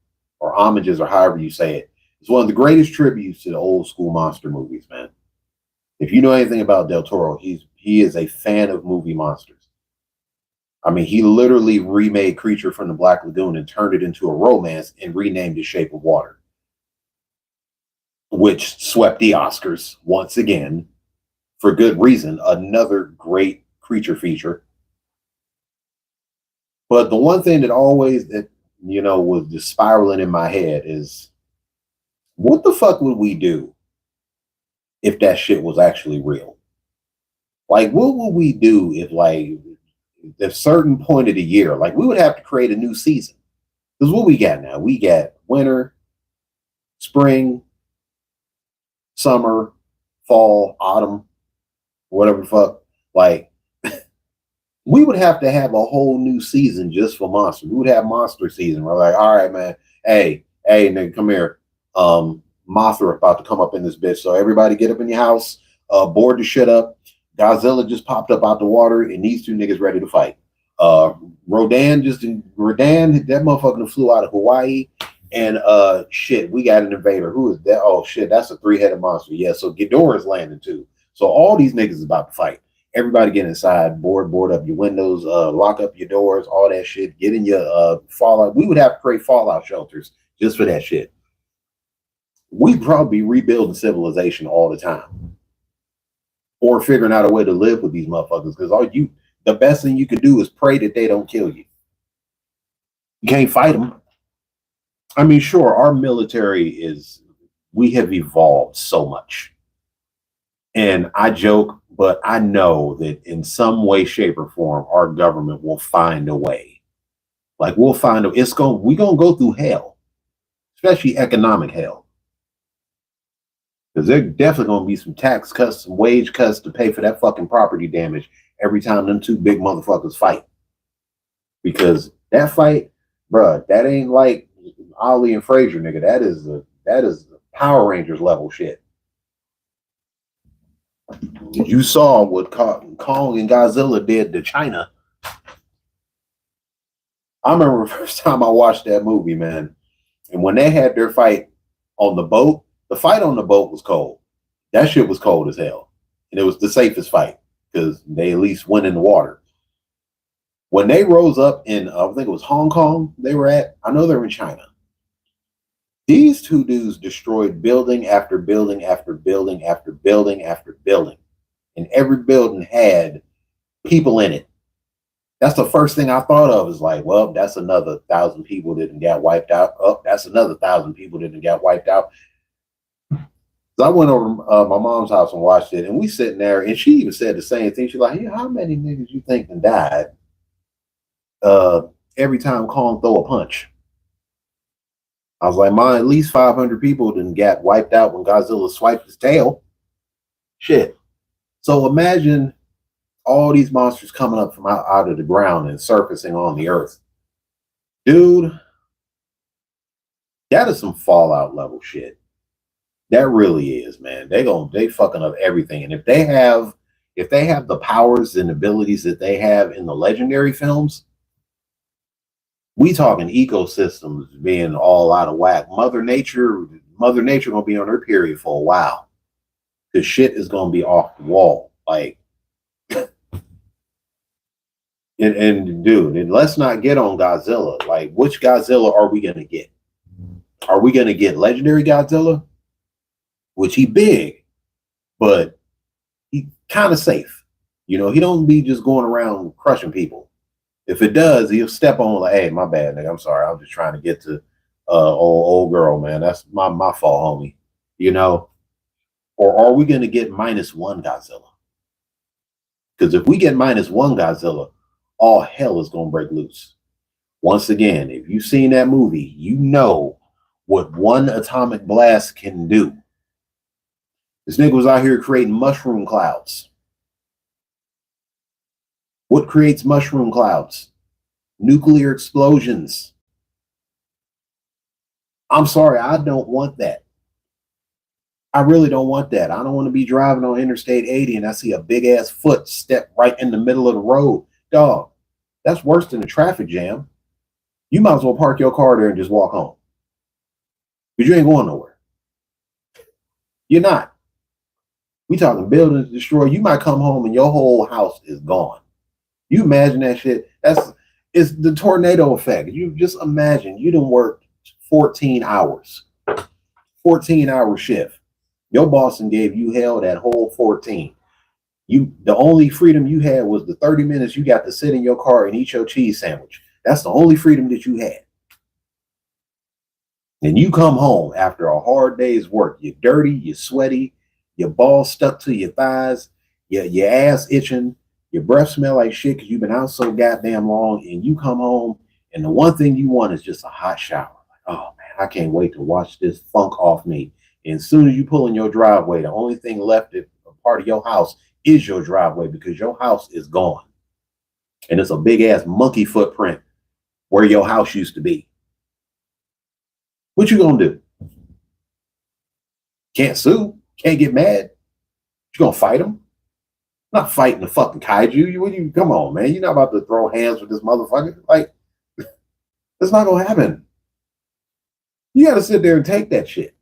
or homages, or however you say it. It's one of the greatest tributes to the old school monster movies, man. If you know anything about Del Toro, he is a fan of movie monsters. I mean, he literally remade Creature from the Black Lagoon and turned it into a romance and renamed it Shape of Water, which swept the Oscars once again for good reason. Another great creature feature. But the one thing that always was just spiraling in my head is, what the fuck would we do if that shit was actually real? Like, what would we do if, like, at a certain point of the year, like, we would have to create a new season? Because what we got now, we got winter, spring, summer, fall, autumn, whatever the fuck. Like, we would have to have a whole new season just for monsters. We would have monster season. We're like, all right, man. Hey, nigga, come here. Mothra about to come up in this bitch. So everybody get up in your house, board the shit up. Godzilla just popped up out the water, and these two niggas ready to fight. Rodan, that motherfucker flew out of Hawaii. And shit, we got an invader. Who is that? Oh shit, that's a 3-headed monster. Yeah, so Ghidorah's landing too. So all these niggas is about to fight. Everybody get inside, board up your windows, lock up your doors, all that shit. Get in your fallout. We would have to create fallout shelters just for that shit. We'd probably be rebuilding civilization all the time, or figuring out a way to live with these motherfuckers. Because the best thing you can do is pray that they don't kill you. You can't fight them. I mean, sure, our military we have evolved so much. And I joke, but I know that in some way, shape, or form, our government will find a way. Like we're gonna go through hell, especially economic hell. Because there's definitely gonna be some tax cuts, some wage cuts to pay for that fucking property damage every time them two big motherfuckers fight. Because that fight, bruh, that ain't like Ali and Frazier, nigga. That is the Power Rangers level shit. You saw what Kong and Godzilla did to China. I remember the first time I watched that movie, man. And when they had their fight on the boat, the fight on the boat was cold. That shit was cold as hell. And it was the safest fight because they at least went in the water. When they rose up in, I think it was Hong Kong they were at. I know they're in China. These two dudes destroyed building after building after building after building after building. And every building had people in it. That's the first thing I thought of is like, well, that's another 1,000 people that got wiped out. Oh, that's another 1,000 people that got wiped out. So I went over my mom's house and watched it, and we sitting there, and she even said the same thing. She's like, hey, how many niggas you think died every time Kong throw a punch? I was like, man, at least 500 people didn't get wiped out when Godzilla swiped his tail. Shit. So imagine all these monsters coming up from out of the ground and surfacing on the earth. Dude, that is some Fallout level shit. That really is, man. They fucking up everything. And if they have the powers and abilities that they have in the legendary films, we talking ecosystems being all out of whack. Mother Nature gonna be on her period for a while. Because shit is gonna be off the wall. Like, and dude, and let's not get on Godzilla. Like, which Godzilla are we gonna get? Are we gonna get legendary Godzilla? Which he big, but he kind of safe. You know, he don't be just going around crushing people. If it does, he'll step on like, hey, my bad, nigga. I'm sorry. I'm just trying to get to old girl, man. That's my fault, homie. You know? Or are we gonna get -1 Godzilla? Because if we get -1 Godzilla, all hell is gonna break loose. Once again, if you've seen that movie, you know what one atomic blast can do. This nigga was out here creating mushroom clouds. What creates mushroom clouds? Nuclear explosions. I'm sorry, I don't want that. I really don't want that. I don't want to be driving on Interstate 80 and I see a big ass foot step right in the middle of the road. Dog, that's worse than a traffic jam. You might as well park your car there and just walk home. Because you ain't going nowhere. You're not. We talking buildings destroyed. You might come home and your whole house is gone. You imagine that shit. It's the tornado effect. You just imagine you done worked 14 hours. 14-hour shift. Your boss gave you hell that whole 14. The only freedom you had was the 30 minutes you got to sit in your car and eat your cheese sandwich. That's the only freedom that you had. And you come home after a hard day's work. You're dirty, you're sweaty, your balls stuck to your thighs, your ass itching, your breath smell like shit because you've been out so goddamn long, and you come home and the one thing you want is just a hot shower. Like, oh man, I can't wait to wash this funk off me. And as soon as you pull in your driveway, the only thing left a part of your house is your driveway because your house is gone. And it's a big ass monkey footprint where your house used to be. What you gonna do? Can't sue. Can't get mad. You gonna fight him? Not fighting the fucking kaiju. Come on, man. You're not about to throw hands with this motherfucker. Like, it's not gonna happen. You gotta sit there and take that shit.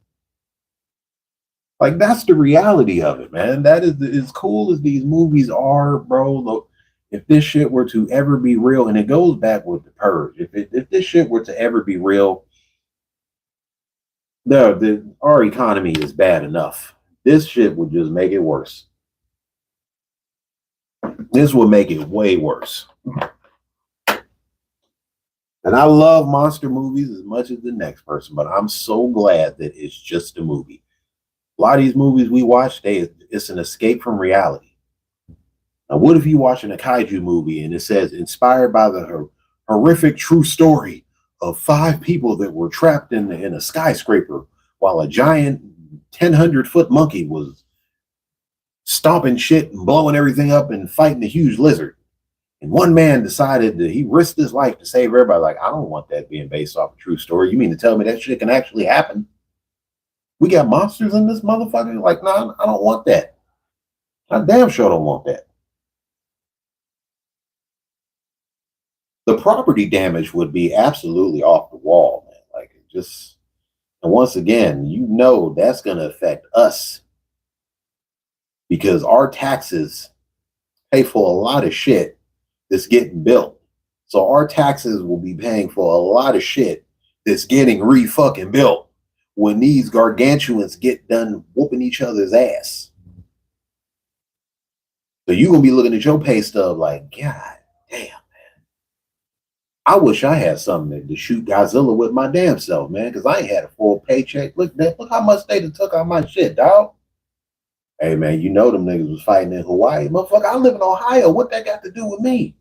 Like that's the reality of it, man. That is as cool as these movies are, bro. Look, if this shit were to ever be real, and it goes back with the Purge, if this shit were to ever be real, our economy is bad enough. This shit would just make it worse. This would make it way worse. And I love monster movies as much as the next person, but I'm so glad that it's just a movie. A lot of these movies we watch, it's an escape from reality. Now, what if you watching a kaiju movie and it says inspired by the horrific true story of 5 people that were trapped in a skyscraper while a giant 1,000-foot monkey was stomping shit and blowing everything up and fighting a huge lizard. And one man decided that he risked his life to save everybody. Like, I don't want that being based off a true story. You mean to tell me that shit can actually happen? We got monsters in this motherfucker? Like, nah, I don't want that. I damn sure don't want that. The property damage would be absolutely off the wall, man. Like, it just, and once again, you know that's going to affect us because our taxes pay for a lot of shit that's getting built. So our taxes will be paying for a lot of shit that's getting re-fucking built when these gargantuans get done whooping each other's ass. So you're going to be looking at your pay stub like, God damn. I wish I had something to shoot Godzilla with my damn self, man, because I ain't had a full paycheck. Look how much they took out my shit, dog. Hey, man, you know them niggas was fighting in Hawaii. Motherfucker, I live in Ohio. What that got to do with me?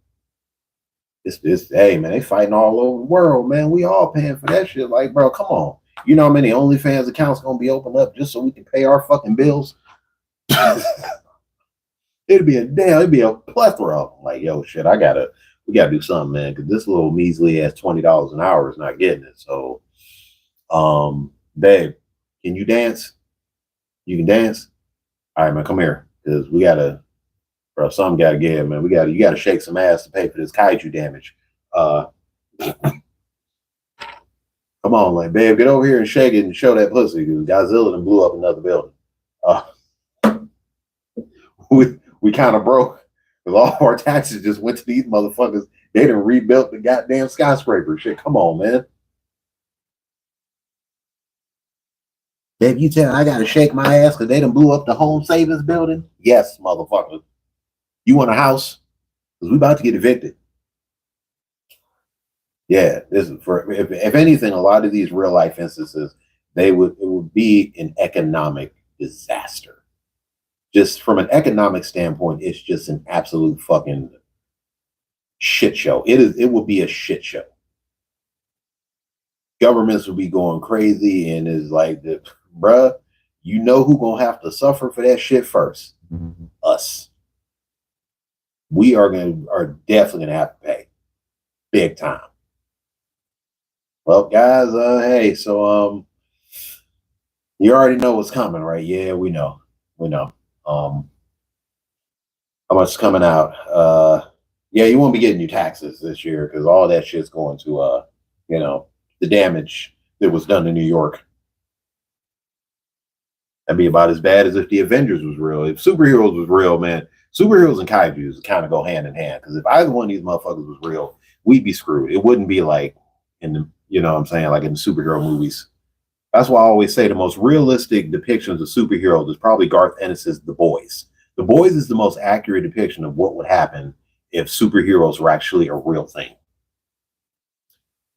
Hey, man, they fighting all over the world, man. We all paying for that shit. Like, bro, come on. You know how many OnlyFans accounts going to be opened up just so we can pay our fucking bills? It'd be a plethora of them. Like, yo, shit, we gotta do something, man, because this little measly ass $20 an hour is not getting it. So, babe, can you dance? You can dance? All right, man, come here, because we gotta, bro, something gotta give, man. You gotta shake some ass to pay for this kaiju damage. Come on, like, babe, get over here and shake it and show that pussy, because Godzilla done blew up another building. We kind of broke. Because all of our taxes just went to these motherfuckers. They done rebuilt the goddamn skyscraper. Shit, come on, man. Babe, you tell I gotta shake my ass because they done blew up the Home Savings building? Yes, motherfucker. You want a house? Because we about to get evicted. Yeah, this is for if anything, a lot of these real life instances, it would be an economic disaster. Just from an economic standpoint, it's just an absolute fucking shit show. It will be a shit show. Governments will be going crazy, and is like, bruh, you know who gonna have to suffer for that shit first? Mm-hmm. Us. We are definitely gonna have to pay big time. Well, guys, hey, so you already know what's coming, right? Yeah, we know. How much is coming out? Yeah, you won't be getting your taxes this year because all that shit's going to the damage that was done in New York. That'd be about as bad as if the Avengers was real. If superheroes was real, man, superheroes and kaijus kind of go hand in hand. Because if either one of these motherfuckers was real, we'd be screwed. It wouldn't be like in the, you know what I'm saying, like in the superhero movies. That's why I always say the most realistic depictions of superheroes is probably Garth Ennis's The Boys. The Boys is the most accurate depiction of what would happen if superheroes were actually a real thing.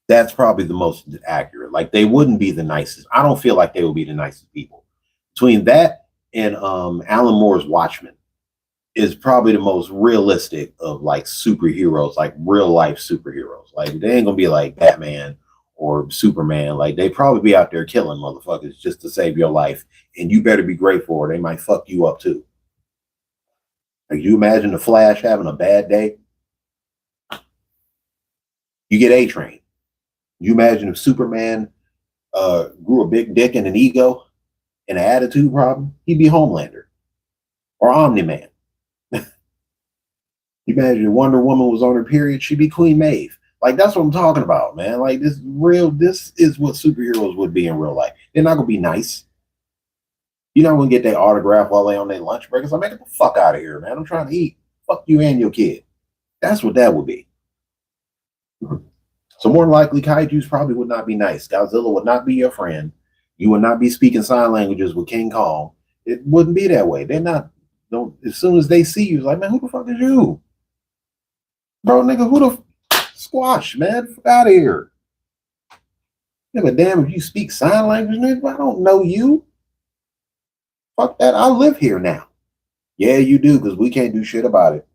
That's probably the most accurate. Like, they wouldn't be the nicest. I don't feel like they would be the nicest people. Between that and Alan Moore's Watchmen is probably the most realistic of like superheroes, like real life superheroes. Like, they ain't gonna be like Batman or Superman. Like, they probably be out there killing motherfuckers just to save your life, and you better be grateful or they might fuck you up too. Like, you imagine the Flash having a bad day? You get A-Train. You imagine if Superman grew a big dick and an ego and an attitude problem? He'd be Homelander or Omni-Man. You imagine if Wonder Woman was on her period, she'd be Queen Maeve. Like, that's what I'm talking about, man. Like, this is what superheroes would be in real life. They're not gonna be nice. You're not gonna get their autograph while they on their lunch break. It's like, man, get the fuck out of here, man. I'm trying to eat. Fuck you and your kid. That's what that would be. So more than likely, kaijus probably would not be nice. Godzilla would not be your friend. You would not be speaking sign languages with King Kong. It wouldn't be that way. They're not. Don't. As soon as they see you, it's like, man, who the fuck is you, bro, nigga? Who the squash, man? Fuck out of here. Yeah, but damn, if you speak sign language, nigga, I don't know you. Fuck that. I live here now. Yeah, you do, because we can't do shit about it.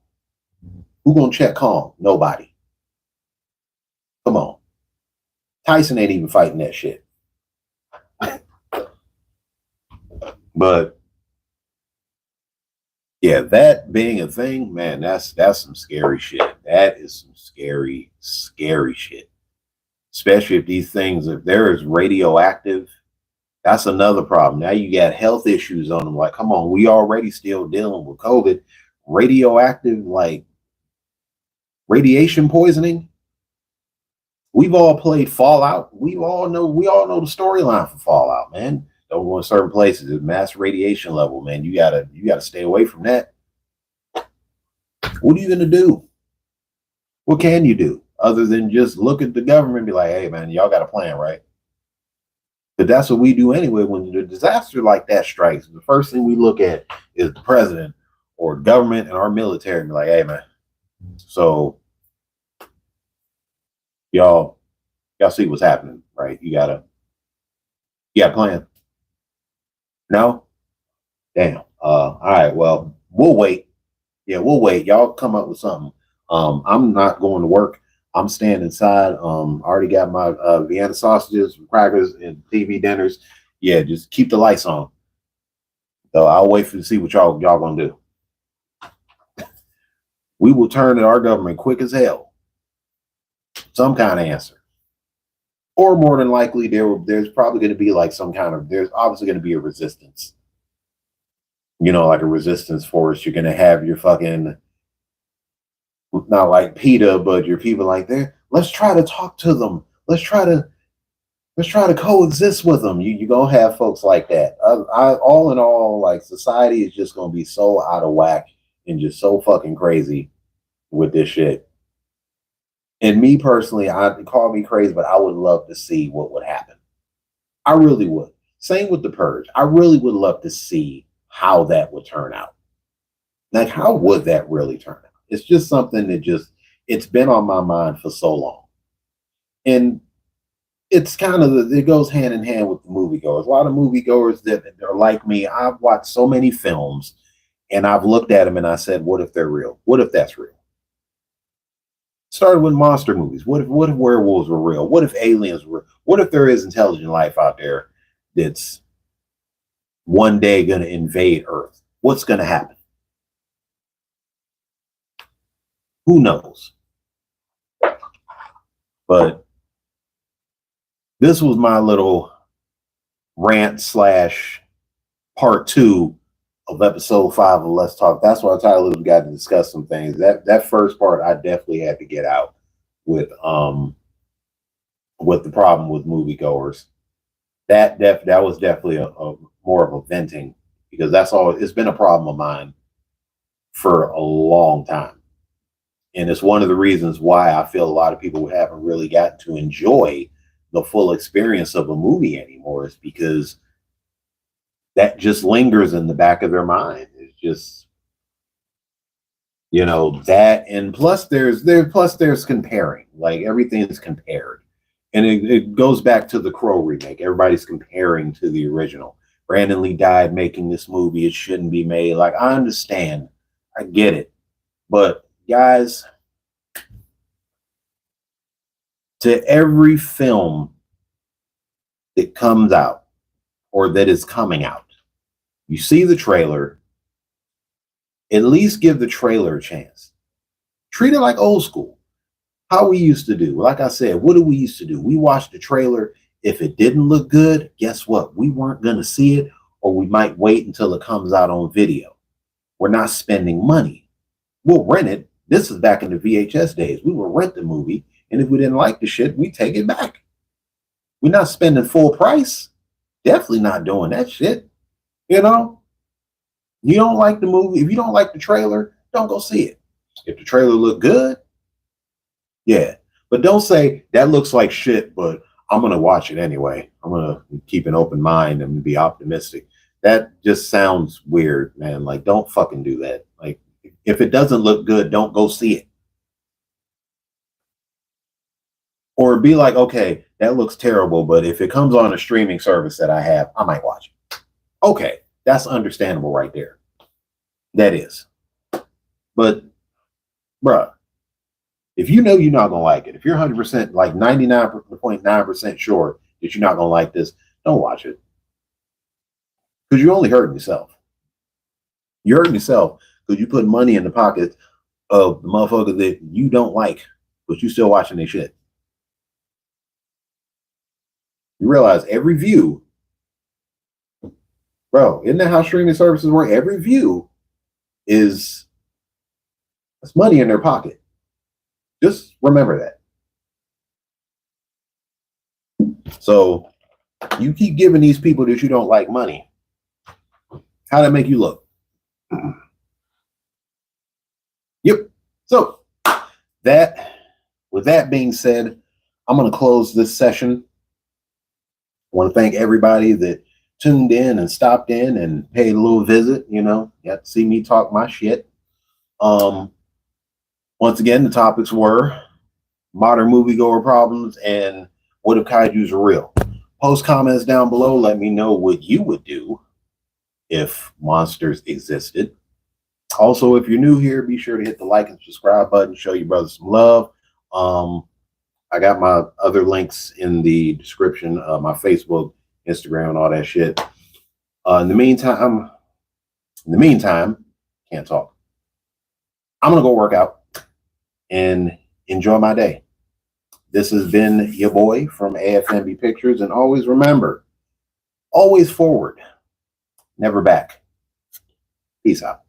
Who gonna check Kong? Nobody. Come on. Tyson ain't even fighting that shit. But yeah, that being a thing, man, that's some scary shit. That is some scary, scary shit. Especially if these things, if there is radioactive, that's another problem. Now you got health issues on them. Like, come on, we already still dealing with COVID. Radioactive, like radiation poisoning. We've all played Fallout. We all know the storyline for Fallout, man. Don't go in certain places. It's mass radiation level, man. You gotta stay away from that. What are you gonna do? What can you do other than just look at the government and be like, hey man, y'all got a plan, right? But that's what we do anyway. When a disaster like that strikes, the first thing we look at is the president or government and our military and be like, hey man, so y'all see what's happening, right? You got a plan. No? Damn. All right, well, we'll wait. Yeah, we'll wait. Y'all come up with something. I'm not going to work. I'm staying inside. I already got my Vienna sausages, crackers, and TV dinners. Yeah, just keep the lights on. So I'll wait to see what y'all gonna do. We will turn to our government quick as hell. Some kind of answer. Or more than likely, there's probably going to be like there's obviously going to be a resistance. You know, like a resistance force. You're going to have your fucking, not like PETA, but your people like there. Let's try to talk to them. Let's try to coexist with them. You're going to have folks like that. All in all, like society is just going to be so out of whack and just so fucking crazy with this shit. And me personally, I'd call me crazy, but I would love to see what would happen. I really would. Same with The Purge. I really would love to see how that would turn out. Like, how would that really turn out? It's just something that it's been on my mind for so long. And it's kind of, it goes hand in hand with the moviegoers. A lot of moviegoers that are like me, I've watched so many films and I've looked at them and I said, what if they're real? What if that's real? Started with monster movies. What if werewolves were real? What if aliens were? What if there is intelligent life out there that's one day going to invade Earth? What's going to happen? Who knows? But this was my little rant / part 2 of episode 5 of Let's Talk. That's why I titled it, we got to discuss some things. That first part I definitely had to get out with the problem with moviegoers. That was definitely a more of a venting, because that's all. It's been a problem of mine for a long time, and it's one of the reasons why I feel a lot of people haven't really gotten to enjoy the full experience of a movie anymore, is because that just lingers in the back of their mind. It's just, you know, that, and plus there's comparing, like everything is compared. And it goes back to the Crow remake. Everybody's comparing to the original. Brandon Lee died making this movie. It shouldn't be made. Like, I understand. I get it. But guys, to every film that comes out or that is coming out, you see the trailer, at least give the trailer a chance. Treat it like old school. How we used to do. Like I said, what do we used to do? We watched the trailer. If it didn't look good, guess what? We weren't going to see it, or we might wait until it comes out on video. We're not spending money. We'll rent it. This is back in the VHS days. We would rent the movie, and if we didn't like the shit, we take it back. We're not spending full price. Definitely not doing that shit. You know, you don't like the movie. If you don't like the trailer, don't go see it. If the trailer look good, yeah. But don't say that looks like shit, but I'm gonna watch it anyway. I'm gonna keep an open mind and be optimistic. That just sounds weird, man. Like, don't fucking do that. Like, if it doesn't look good, don't go see it. Or be like, okay, that looks terrible, but if it comes on a streaming service that I have, I might watch it. Okay, that's understandable right there. That is. But, bruh, if you know you're not gonna like it, if you're 100% like 99.9% sure that you're not gonna like this, don't watch it because you're only hurting yourself. You're hurting yourself because you put money in the pocket of the motherfucker that you don't like, but you still watching their shit. You realize every view, bro, isn't that how streaming services work? Every view is it's money in their pocket. Just remember that. So you keep giving these people that you don't like money. How that make you look? Yep. So that, with that being said, I'm going to close this session. I want to thank everybody that tuned in and stopped in and paid a little visit. You know, you got to see me talk my shit. Once again, the topics were modern moviegoer problems and what if kaijus are real. Post comments down below. Let me know what you would do if monsters existed. Also, if you're new here, be sure to hit the like and subscribe button. Show your brother some love. I got my other links in the description, my Facebook, Instagram, and all that shit. In the meantime, can't talk. I'm gonna go work out and enjoy my day. This has been your boy from AFNB Pictures, and always remember, always forward, never back. Peace out.